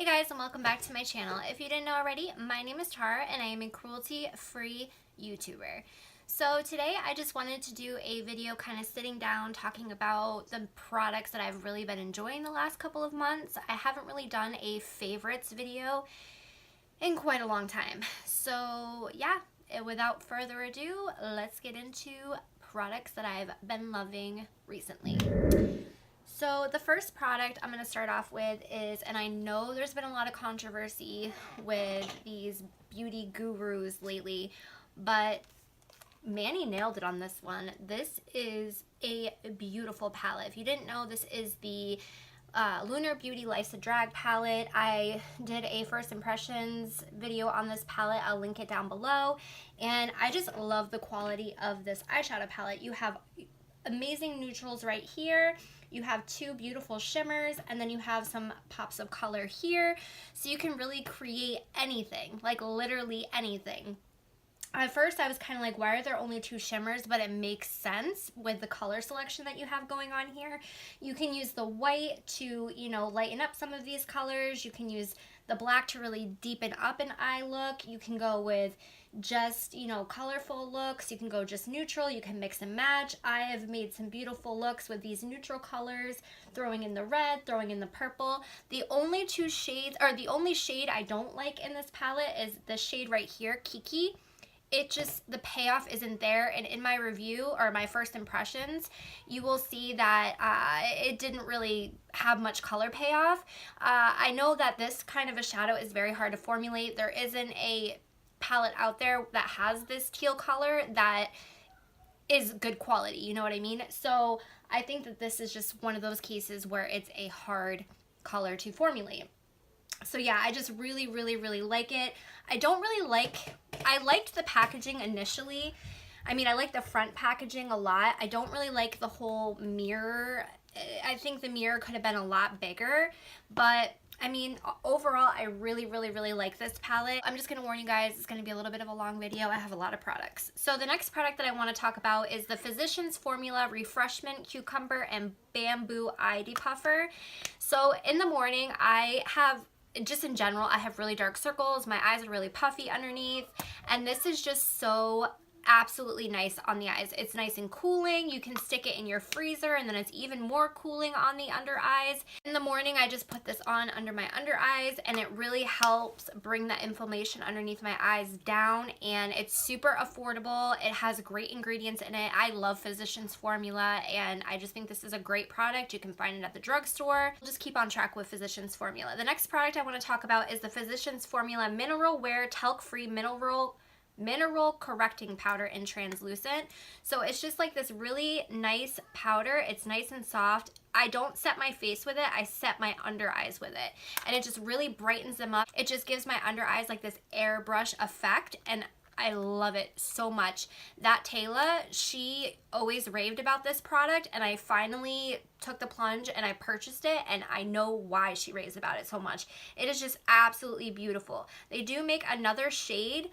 Hey guys, and welcome back to my channel. If you didn't know already, my name is Tara and I am a cruelty-free YouTuber. So today I just wanted to do a video kind of sitting down talking about the products that I've really been enjoying the last couple of months. I haven't really done a favorites video in quite a long time. So yeah, without further ado, let's get into products that I've been loving recently. So the first product I'm going to start off with is, and I know there's been a lot of controversy with these beauty gurus lately, but Manny nailed it on this one. This is a beautiful palette. If you didn't know, this is the Lunar Beauty Life's a Drag palette. I did a first impressions video on this palette. I'll link it down below. And I just love the quality of this eyeshadow palette. You have amazing neutrals right here. You have two beautiful shimmers, and then you have some pops of color here. So you can really create anything, like literally anything. At first I was kind of like, why are there only two shimmers? But it makes sense with the color selection that you have going on here. You can use the white to, you know, lighten up some of these colors. You can use the black to really deepen up an eye look. You can go with just, you know, colorful looks. You can go just neutral. You can mix and match. I have made some beautiful looks with these neutral colors, throwing in the red, throwing in the purple. The only two shades, or the only shade I don't like in this palette is the shade right here, Kiki. It just, the payoff isn't there, and in my review or my first impressions you will see that it didn't really have much color payoff. I know that this kind of a shadow is very hard to formulate. There isn't a palette out there that has this teal color that is good quality, you know what I mean? So I think that this is just one of those cases where it's a hard color to formulate. So yeah, I just really like it. I liked the packaging initially. I mean, I like the front packaging a lot. I don't really like the whole mirror. I think the mirror could have been a lot bigger, but I mean, overall, I really like this palette. I'm just going to warn you guys, it's going to be a little bit of a long video. I have a lot of products. So the next product that I want to talk about is the Physician's Formula Refreshment Cucumber and Bamboo Eye Depuffer. So in the morning, just in general, I have really dark circles. My eyes are really puffy underneath. And this is just so absolutely nice on the eyes. It's nice and cooling. You can stick it in your freezer and then it's even more cooling on the under eyes. In the morning, I just put this on under my under eyes and it really helps bring that inflammation underneath my eyes down, and it's super affordable. It has great ingredients in it. I love Physician's Formula and I just think this is a great product. You can find it at the drugstore. Just keep on track with Physician's Formula. The next product I want to talk about is the Physician's Formula Mineral Wear Talc-Free Mineral Correcting Powder in Translucent. So it's just like this really nice powder. It's nice and soft. I don't set my face with it, I set my under eyes with it, and it just really brightens them up. It just gives my under eyes like this airbrush effect, and I love it so much. That Taylor, she always raved about this product, and I finally took the plunge and I purchased it, and I know why she raves about it so much. It is just absolutely beautiful. They do make another shade,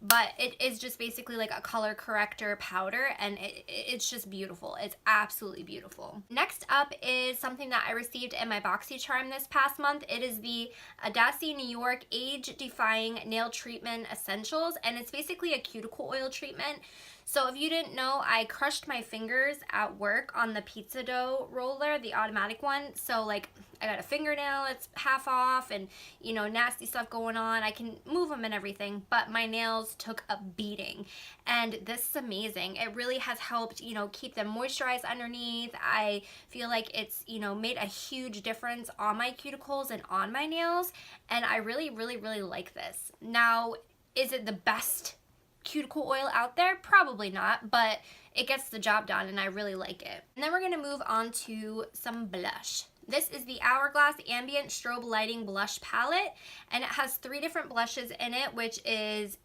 but it is just basically like a color corrector powder, and it's just beautiful. It's absolutely beautiful. Next up is something that I received in my BOXYCHARM this past month. It is the Audacy New York Age Defying Nail Treatment Essentials, and it's basically a cuticle oil treatment. So if you didn't know, I crushed my fingers at work on the pizza dough roller, the automatic one. So like I got a fingernail that's half off and, you know, nasty stuff going on. I can move them and everything, but my nails took a beating. And this is amazing. It really has helped, you know, keep them moisturized underneath. I feel like it's, you know, made a huge difference on my cuticles and on my nails. And I really like this. Now, is it the best cuticle oil out there? Probably not, but it gets the job done and I really like it. And then we're going to move on to some blush. This is the Hourglass Ambient Strobe Lighting Blush Palette, and it has 3 different blushes in it, which is,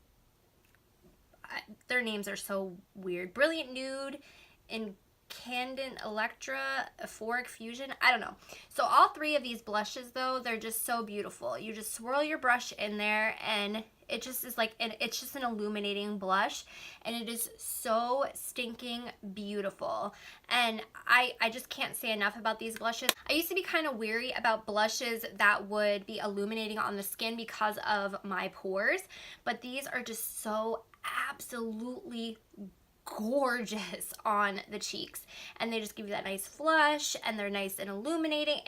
their names are so weird. Brilliant Nude, Candent Electra, Euphoric Fusion, I don't know. So all three of these blushes though, they're just so beautiful. You just swirl your brush in there and it just is like, it's just an illuminating blush, and it is so stinking beautiful. And I just can't say enough about these blushes. I used to be kind of weary about blushes that would be illuminating on the skin because of my pores, but these are just so absolutely gorgeous on the cheeks, and they just give you that nice flush, and they're nice and illuminating,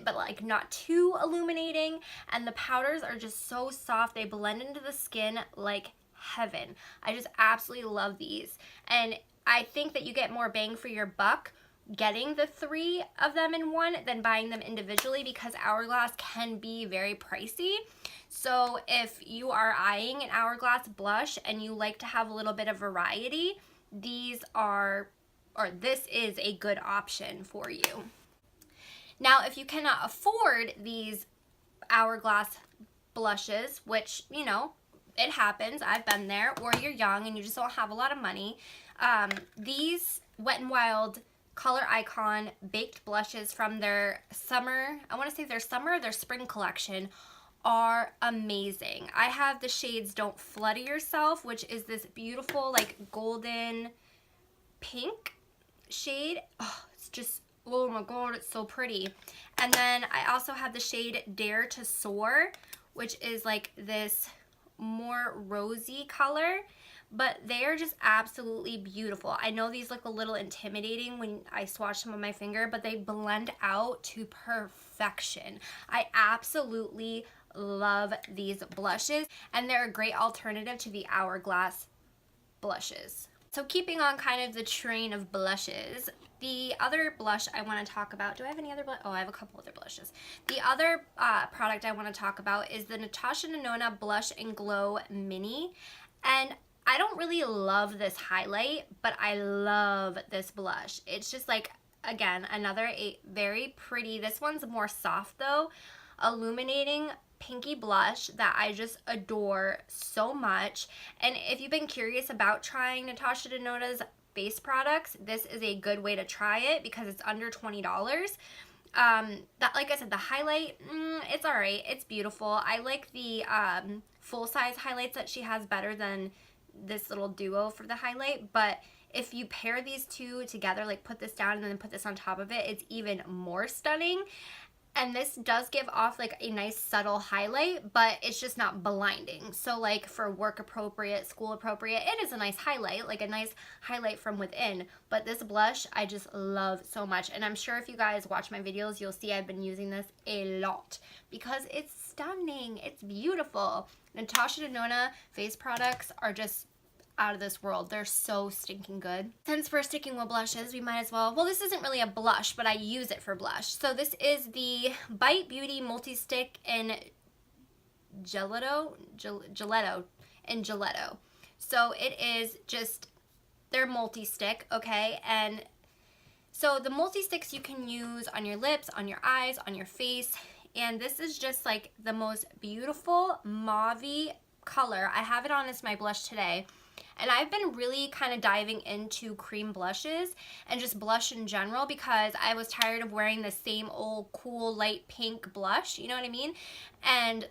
but like not too illuminating, and the powders are just so soft. They blend into the skin like heaven. I just absolutely love these, and I think that you get more bang for your buck getting the three of them in one than buying them individually, because Hourglass can be very pricey. So if you are eyeing an Hourglass blush and you like to have a little bit of variety, this is a good option for you. Now, if you cannot afford these Hourglass blushes, which, you know, it happens, I've been there, or you're young and you just don't have a lot of money, these Wet n Wild ColorIcon baked blushes from their summer, I want to say their summer or their spring collection, are amazing. I have the shades Don't Flutter Yourself, which is this beautiful like golden pink shade. Oh, it's just, oh my god, it's so pretty. And then I also have the shade Dare to Soar, which is like this more rosy color, but they are just absolutely beautiful. I know these look a little intimidating when I swatch them on my finger, but they blend out to perfection. I absolutely love these blushes, and they're a great alternative to the Hourglass blushes. So keeping on kind of the train of blushes, the other blush I want to talk about, do I have any other blush? Oh, I have a couple other blushes. The other product I want to talk about is the Natasha Denona Blush and Glow Mini, and I don't really love this highlight, but I love this blush. It's just like, again, another very pretty, this one's more soft though, illuminating pinky blush that I just adore so much. And if you've been curious about trying Natasha Denona's face products, this is a good way to try it because it's under $20. That, like I said, the highlight, it's alright, it's beautiful. I like the full-size highlights that she has better than this little duo for the highlight, but if you pair these two together, like put this down and then put this on top of it, it's even more stunning. And this does give off like a nice subtle highlight, but it's just not blinding. So like for work appropriate, school appropriate, it is a nice highlight, like a nice highlight from within. But this blush, I just love so much. And I'm sure if you guys watch my videos, you'll see I've been using this a lot because it's stunning. It's beautiful. Natasha Denona face products are just out of this world. They're so stinking good. Since we're sticking with blushes, we might as well, this isn't really a blush, but I use it for blush. So this is the Bite Beauty Multi-Stick in Gelato. So it is just, they're multi-stick, okay? And so the multi-sticks you can use on your lips, on your eyes, on your face, and this is just like the most beautiful mauve-y color. I have it on as my blush today. And I've been really kind of diving into cream blushes and just blush in general because I was tired of wearing the same old cool light pink blush, you know what I mean? And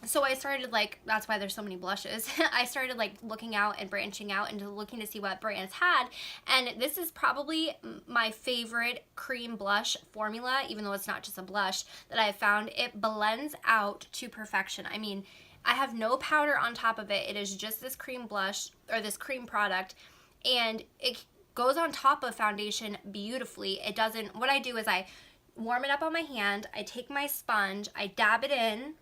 so I started like, that's why there's so many blushes. I started like looking out and branching out and looking to see what brands had. And this is probably my favorite cream blush formula, even though it's not just a blush that I've found. It blends out to perfection. I mean, I have no powder on top of it. It is just this cream blush or this cream product, and it goes on top of foundation beautifully. It doesn't, what I do is I warm it up on my hand, I take my sponge, I dab it in,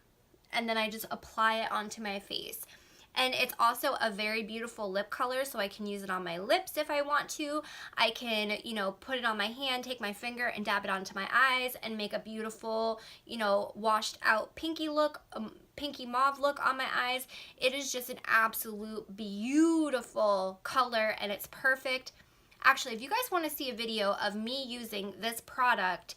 and then I just apply it onto my face. And it's also a very beautiful lip color, so I can use it on my lips if I want to. I can, you know, put it on my hand, take my finger and dab it onto my eyes and make a beautiful, you know, washed out pinky look, pinky mauve look on my eyes. It is just an absolute beautiful color and it's perfect. Actually, if you guys want to see a video of me using this product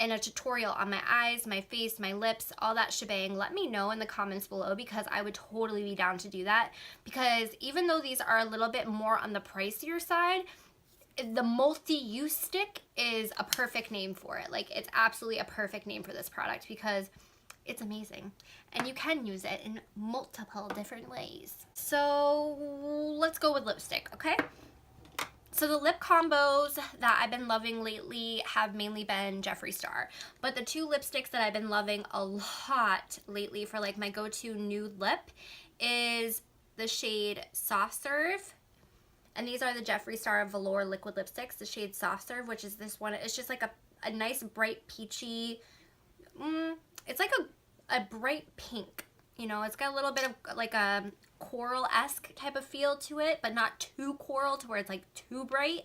and a tutorial on my eyes, my face, my lips, all that shebang, let me know in the comments below because I would totally be down to do that. Because even though these are a little bit more on the pricier side, the multi-use stick is a perfect name for it. Like, it's absolutely a perfect name for this product because it's amazing. And you can use it in multiple different ways. So let's go with lipstick, okay? So the lip combos that I've been loving lately have mainly been Jeffree Star. But the two lipsticks that I've been loving a lot lately for like my go-to nude lip is the shade Soft Serve. And these are the Jeffree Star Velour liquid lipsticks, the shade Soft Serve, which is this one. It's just like a nice bright peachy, it's like a bright pink. You know, it's got a little bit of like a coral-esque type of feel to it, but not too coral to where it's like too bright.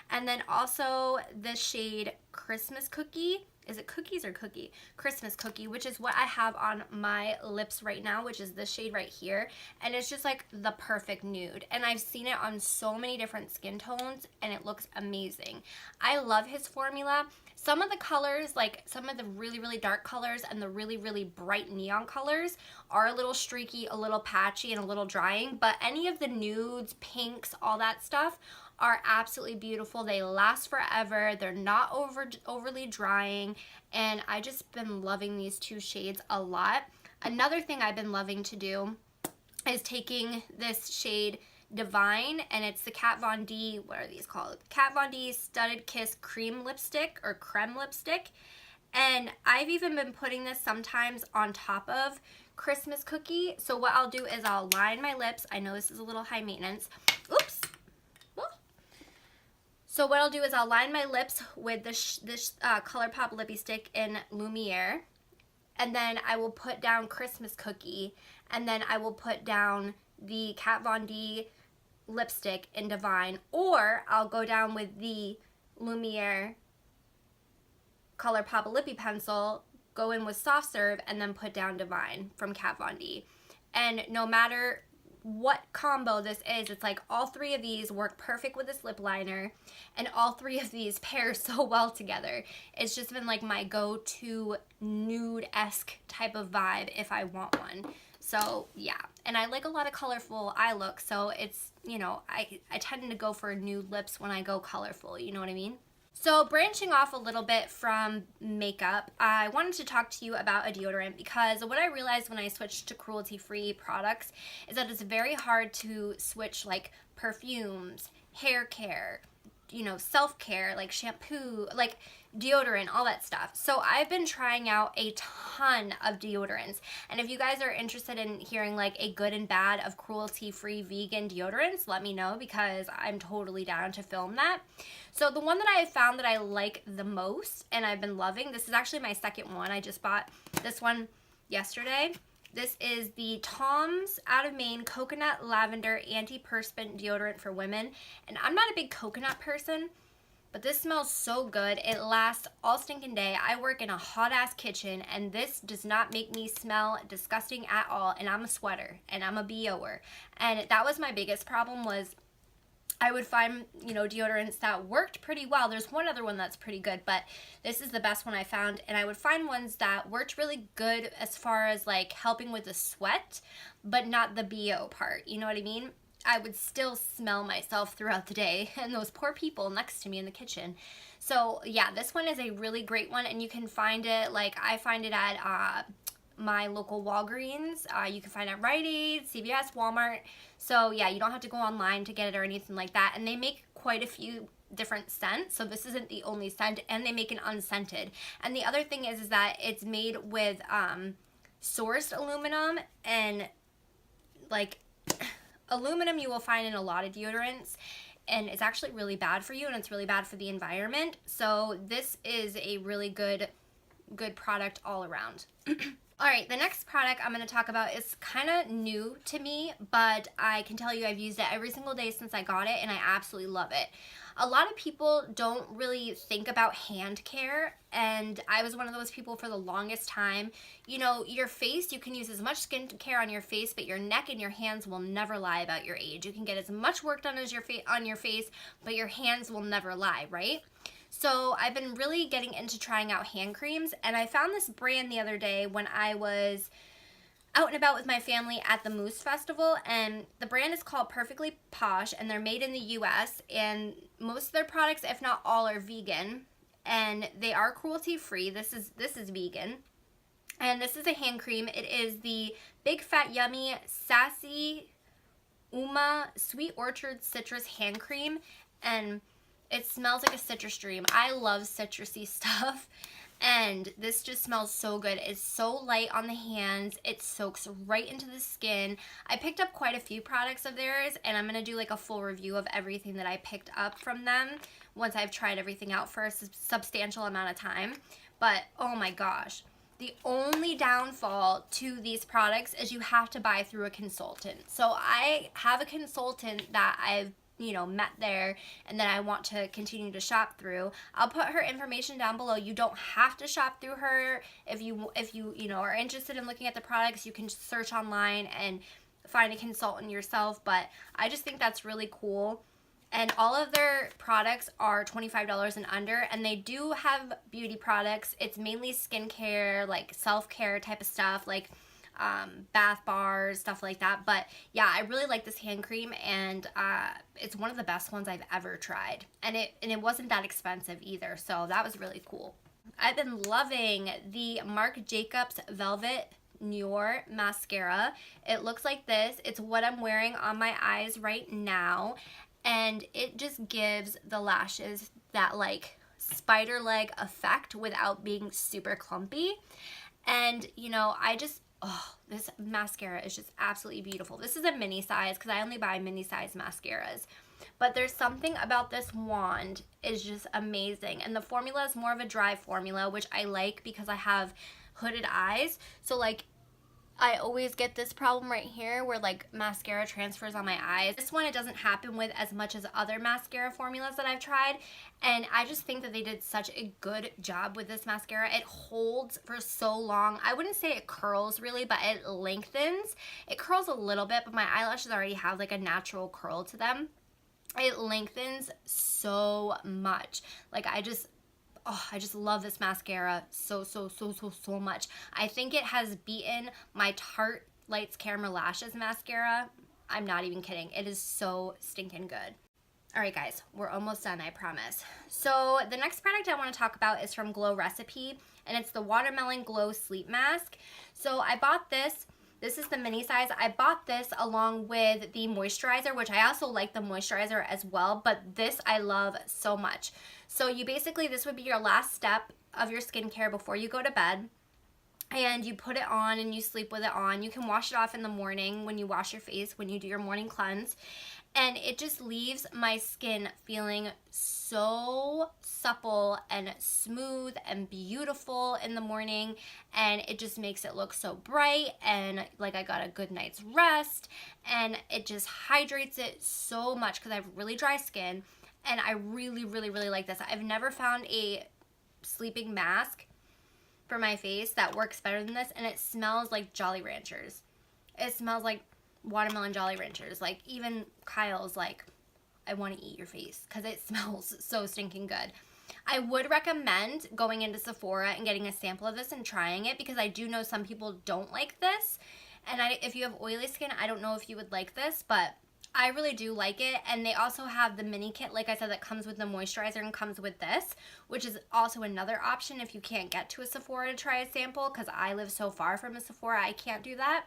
And then also the shade Christmas Cookie. Is it cookies or cookie? Christmas Cookie, which is what I have on my lips right now, which is this shade right here. And it's just like the perfect nude. And I've seen it on so many different skin tones and it looks amazing. I love his formula. Some of the colors, like some of the really, really dark colors and the really, really bright neon colors are a little streaky, a little patchy, and a little drying. But any of the nudes, pinks, all that stuff are absolutely beautiful. They last forever. They're not overly drying. And I just been loving these two shades a lot. Another thing I've been loving to do is taking this shade Divine, and it's the Kat Von D, what are these called? Kat Von D Studded Kiss Cream Lipstick or Creme Lipstick. And I've even been putting this sometimes on top of Christmas Cookie. So what I'll do is I'll line my lips. I know this is a little high maintenance. Oops. So what I'll do is I'll line my lips with this Colourpop Lippie Stick in Lumiere. And then I will put down Christmas Cookie. And then I will put down the Kat Von D lipstick in Divine, or I'll go down with the Lumiere Colourpop Lippie pencil, go in with Soft Serve, and then put down Divine from Kat Von D. And no matter what combo this is, it's like all three of these work perfect with this lip liner, and all three of these pair so well together. It's just been like my go-to nude-esque type of vibe if I want one. So yeah, and I like a lot of colorful eye looks, so it's, you know, I tend to go for nude lips when I go colorful, you know what I mean? So branching off a little bit from makeup, I wanted to talk to you about a deodorant because what I realized when I switched to cruelty-free products is that it's very hard to switch like perfumes, hair care, you know, self-care, like shampoo, like deodorant, all that stuff. So I've been trying out a ton of deodorants, and if you guys are interested in hearing like a good and bad of cruelty-free vegan deodorants, let me know because I'm totally down to film that. So the one that I have found that I like the most and I've been loving, this is actually my second one. I just bought this one yesterday. This is the Tom's Out of Maine Coconut Lavender Antiperspirant Deodorant for Women. And I'm not a big coconut person, but this smells so good. It lasts all stinking day. I work in a hot-ass kitchen, and this does not make me smell disgusting at all. And I'm a sweater, and I'm a BOer. And that was my biggest problem was I would find, you know, deodorants that worked pretty well. There's one other one that's pretty good, but this is the best one I found. And I would find ones that worked really good as far as like helping with the sweat, but not the BO part. You know what I mean? I would still smell myself throughout the day and those poor people next to me in the kitchen. So yeah, this one is a really great one, and you can find it, like I find it at my local Walgreens. You can find it at Rite Aid, CVS, Walmart. So yeah, you don't have to go online to get it or anything like that. And they make quite a few different scents, so this isn't the only scent, and they make an unscented. And the other thing is that it's made with sourced aluminum, and like aluminum you will find in a lot of deodorants, and it's actually really bad for you, and it's really bad for the environment. So this is a really good product all around. Alright, the next product I'm going to talk about is kind of new to me, but I can tell you I've used it every single day since I got it, and I absolutely love it. A lot of people don't really think about hand care, and I was one of those people for the longest time. You know, your face, you can use as much skin care on your face, but your neck and your hands will never lie about your age. You can get as much work done as on your face, but your hands will never lie, right? So I've been really getting into trying out hand creams, and I found this brand the other day when I was out and about with my family at the Moose Festival, and the brand is called Perfectly Posh, and they're made in the US, and most of their products, if not all, are vegan, and they are cruelty free. This is vegan. And this is a hand cream. It is the Big Fat Yummy Sassy Uma Sweet Orchard Citrus Hand Cream, and it smells like a citrus dream. I love citrusy stuff, and this just smells so good. It's so light on the hands. It soaks right into the skin. I picked up quite a few products of theirs, and I'm going to do like a full review of everything that I picked up from them once I've tried everything out for a substantial amount of time. But oh my gosh. The only downfall to these products is you have to buy through a consultant. So I have a consultant that I've met there and that I want to continue to shop through. I'll put her information down below. You don't have to shop through her. If you are interested in looking at the products, you can search online and find a consultant yourself. But I just think that's really cool. And all of their products are $25 and under, and they do have beauty products. It's mainly skincare, like self-care type of stuff, like bath bars, stuff like that. But yeah, I really like this hand cream, and it's one of the best ones I've ever tried. And it wasn't that expensive either, so that was really cool. I've been loving the Marc Jacobs Velvet Noir mascara. It looks like this. It's what I'm wearing on my eyes right now. And it just gives the lashes that like spider leg effect without being super clumpy. And this mascara is just absolutely beautiful. This is a mini size because I only buy mini size mascaras. But there's something about this wand is just amazing. And the formula is more of a dry formula, which I like because I have hooded eyes. So like I always get this problem right here where like mascara transfers on my eyes. This one it doesn't happen with as much as other mascara formulas that I've tried, and I just think that they did such a good job with this mascara. It holds for so long. I wouldn't say it curls really, but it lengthens. It curls a little bit, but my eyelashes already have like a natural curl to them. It lengthens so much. Like I just love this mascara so much. I think it has beaten my Tarte Lights Camera Lashes mascara. I'm not even kidding. It is so stinking good. Alright guys, we're almost done, I promise. So the next product I want to talk about is from Glow Recipe, and it's the Watermelon Glow Sleep Mask. So I bought this. This is the mini size. I bought this along with the moisturizer, which I also like the moisturizer as well, but this I love so much. So you basically, this would be your last step of your skincare before you go to bed. And you put it on and you sleep with it on. You can wash it off in the morning when you wash your face, when you do your morning cleanse. And it just leaves my skin feeling so supple and smooth and beautiful in the morning. And it just makes it look so bright and like I got a good night's rest. And it just hydrates it so much because I have really dry skin. And I really like this. I've never found a sleeping mask for my face that works better than this, and it smells like Jolly Ranchers. It smells like watermelon Jolly Ranchers. Like even Kyle's like, I want to eat your face because it smells so stinking good. I would recommend going into Sephora and getting a sample of this and trying it because I do know some people don't like this. And if you have oily skin, I don't know if you would like this, but I really do like it. And they also have the mini kit, like I said, that comes with the moisturizer and comes with this, which is also another option if you can't get to a Sephora to try a sample, because I live so far from a Sephora, I can't do that.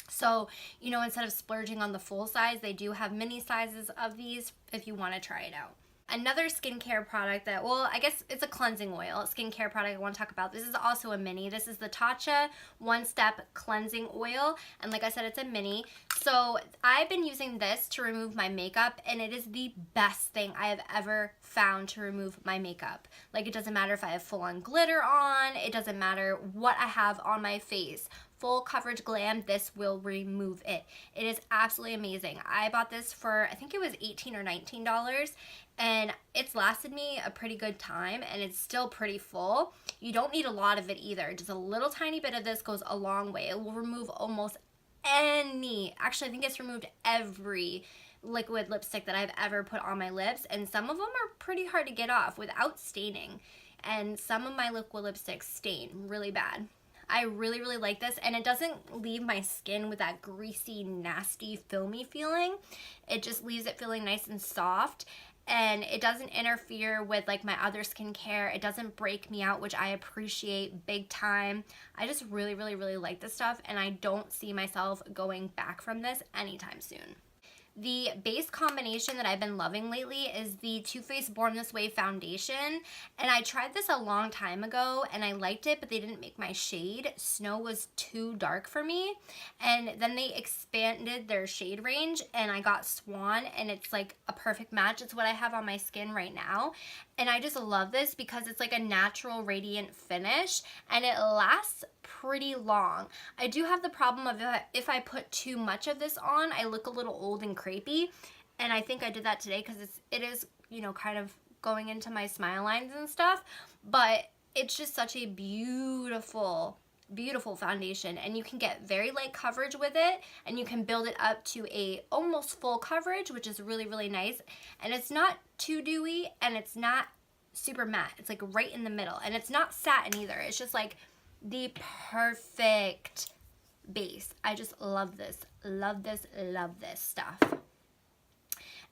So, instead of splurging on the full size, they do have mini sizes of these if you want to try it out. Another skincare product that, well, I guess it's a cleansing oil, skincare product I want to talk about. This is also a mini. This is the Tatcha One Step Cleansing Oil. And like I said, it's a mini. So I've been using this to remove my makeup, and it is the best thing I have ever found to remove my makeup. Like, it doesn't matter if I have full-on glitter on. It doesn't matter what I have on my face. Full coverage glam, this will remove it. It is absolutely amazing. I bought this for, I think it was $18 or $19, and it's lasted me a pretty good time, and it's still pretty full. You don't need a lot of it either. Just a little tiny bit of this goes a long way. It will remove almost any, actually I think it's removed every liquid lipstick that I've ever put on my lips, and some of them are pretty hard to get off without staining, and some of my liquid lipsticks stain really bad. I really, really like this, and it doesn't leave my skin with that greasy, nasty, filmy feeling. It just leaves it feeling nice and soft, and it doesn't interfere with like my other skincare. It doesn't break me out, which I appreciate big time. I just really, really, really like this stuff, and I don't see myself going back from this anytime soon. The base combination that I've been loving lately is the Too Faced Born This Way foundation, and I tried this a long time ago and I liked it, but they didn't make my shade. Snow was too dark for me, and then they expanded their shade range and I got Swan, and it's like a perfect match. It's what I have on my skin right now, and I just love this because it's like a natural radiant finish and it lasts pretty long. I do have the problem of if I put too much of this on, I look a little old and crepey, and I think I did that today because it is, you know, kind of going into my smile lines and stuff, but it's just such a beautiful, beautiful foundation, and you can get very light coverage with it, and you can build it up to a almost full coverage, which is really, really nice, and it's not too dewy and it's not super matte. It's like right in the middle, and it's not satin either. It's just like the perfect base. I just love this, love this, love this stuff.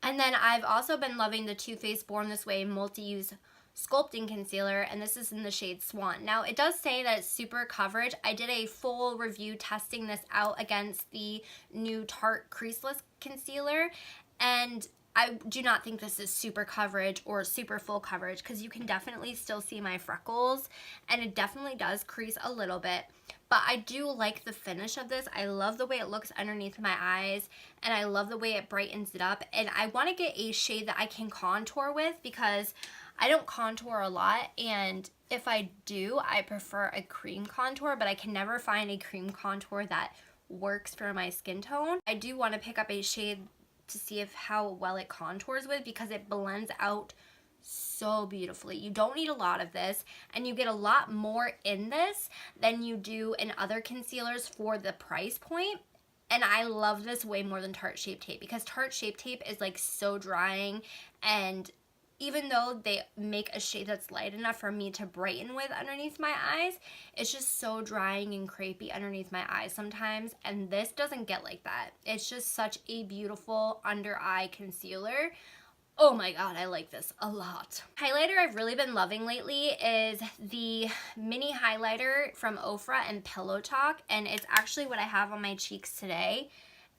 And then I've also been loving the Too Faced Born This Way multi-use sculpting concealer, and this is in the shade Swan. Now it does say that it's super coverage. I did a full review testing this out against the new Tarte creaseless concealer, and I do not think this is super coverage or super full coverage, because you can definitely still see my freckles, and it definitely does crease a little bit. But I do like the finish of this. I love the way it looks underneath my eyes, and I love the way it brightens it up. And I want to get a shade that I can contour with, because I don't contour a lot, and if I do, I prefer a cream contour, but I can never find a cream contour that works for my skin tone. I do want to pick up a shade to see if how well it contours with, because it blends out so beautifully. You don't need a lot of this, and you get a lot more in this than you do in other concealers for the price point. And I love this way more than Tarte Shape Tape, because Tarte Shape Tape is like so drying, and even though they make a shade that's light enough for me to brighten with underneath my eyes, it's just so drying and crepey underneath my eyes sometimes, and this doesn't get like that. It's just such a beautiful under eye concealer. Oh my god, I like this a lot. Highlighter I've really been loving lately is the mini highlighter from Ofra and Pillow Talk, and it's actually what I have on my cheeks today,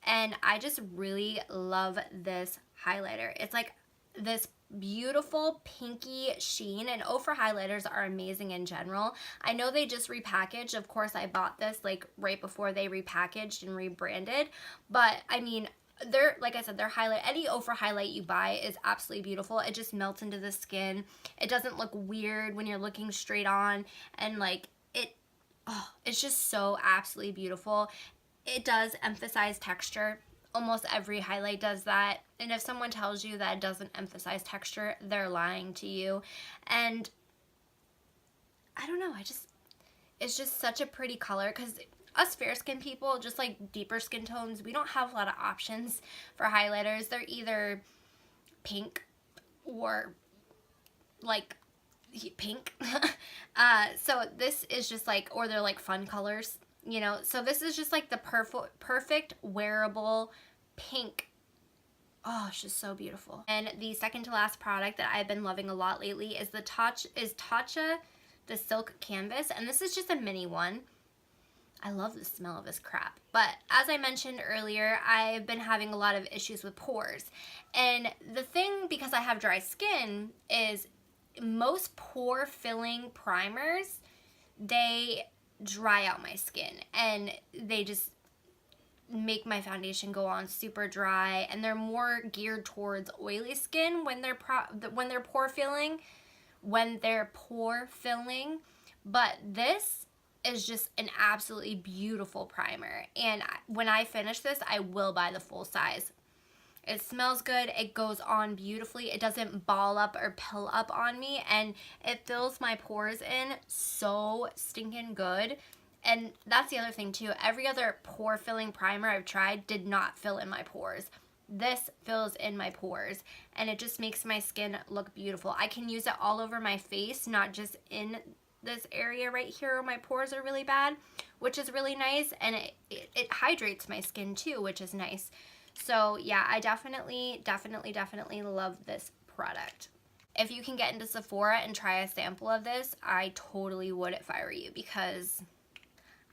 and I just really love this highlighter. It's like this beautiful pinky sheen, and Ofra highlighters are amazing in general. I know they just repackaged. Of course, I bought this like right before they repackaged and rebranded, but I mean, they're, like I said, their highlight, any Ofra highlight you buy is absolutely beautiful. It just melts into the skin. It doesn't look weird when you're looking straight on, and like it's just so absolutely beautiful. It does emphasize texture. Almost every highlight does that, and if someone tells you that it doesn't emphasize texture, they're lying to you. And I don't know, it's just such a pretty color, because us fair skin people, just like deeper skin tones, we don't have a lot of options for highlighters. They're either pink or like pink. So this is just like, or they're like fun colors, you know. So this is just like the perfect wearable pink. Oh, it's just so beautiful. And the second to last product that I've been loving a lot lately is the Tatcha, the Silk Canvas, and this is just a mini one. I love the smell of this crap. But as I mentioned earlier, I've been having a lot of issues with pores. And the thing, because I have dry skin, is most pore filling primers, they dry out my skin, and they just make my foundation go on super dry, and they're more geared towards oily skin when they're pore filling. But this is just an absolutely beautiful primer, and when I finish this, I will buy the full size. It smells good, it goes on beautifully, it doesn't ball up or pill up on me, and it fills my pores in so stinking good. And that's the other thing too, every other pore filling primer I've tried did not fill in my pores. This fills in my pores, and it just makes my skin look beautiful. I can use it all over my face, not just in this area right here where my pores are really bad, which is really nice, and it hydrates my skin too, which is nice. So yeah, I definitely love this product. If you can get into Sephora and try a sample of this, I totally would if I were you, because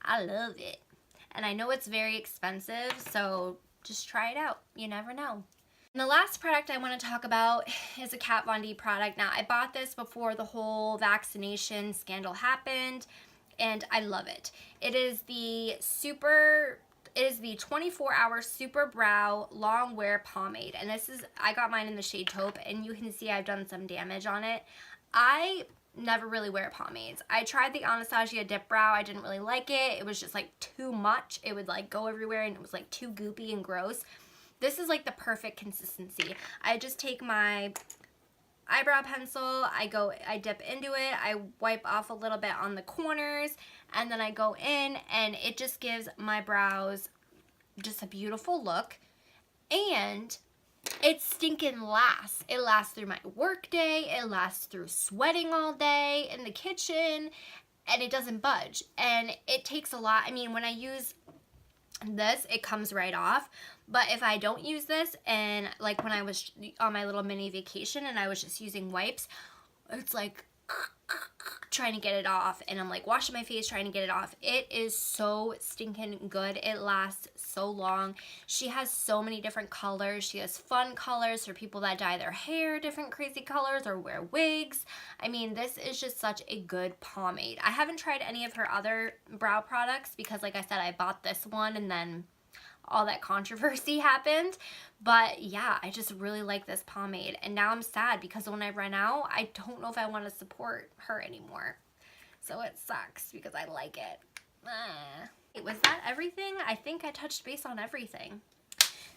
I love it. And I know it's very expensive, so just try it out. You never know. And the last product I want to talk about is a Kat Von D product. Now, I bought this before the whole vaccination scandal happened, and I love it. It is the 24-hour Super Brow Long Wear Pomade. And this is, I got mine in the shade Taupe, and you can see I've done some damage on it. I never really wear pomades. I tried the Anastasia Dip Brow. I didn't really like it. It was just like too much. It would like go everywhere, and it was like too goopy and gross. This is like the perfect consistency. I just take my eyebrow pencil, I dip into it, I wipe off a little bit on the corners, and then I go in, and it just gives my brows just a beautiful look, and it stinking lasts. It lasts through my work day, it lasts through sweating all day in the kitchen, and it doesn't budge. And it takes a lot. I mean, when I use this, it comes right off, but if I don't use this, and like when I was on my little mini vacation and I was just using wipes, it's like trying to get it off, and I'm like washing my face trying to get it off. It is so stinking good. It lasts so long. She has so many different colors. She has fun colors for people that dye their hair different crazy colors or wear wigs. I mean, this is just such a good pomade. I haven't tried any of her other brow products because, like I said, I bought this one and then all that controversy happened. But yeah, I just really like this pomade, and now I'm sad because when I run out, I don't know if I want to support her anymore. So it sucks because I like it. Was that everything? I think I touched base on everything.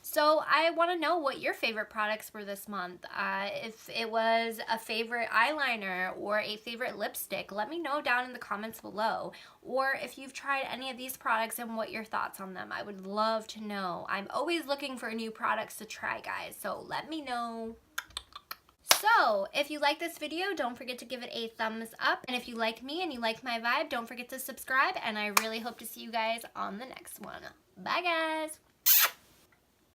So I want to know what your favorite products were this month. If it was a favorite eyeliner or a favorite lipstick, let me know down in the comments below. Or if you've tried any of these products and what your thoughts on them. I would love to know. I'm always looking for new products to try, guys, so let me know. So, if you like this video, don't forget to give it a thumbs up. And if you like me and you like my vibe, don't forget to subscribe. And I really hope to see you guys on the next one. Bye, guys!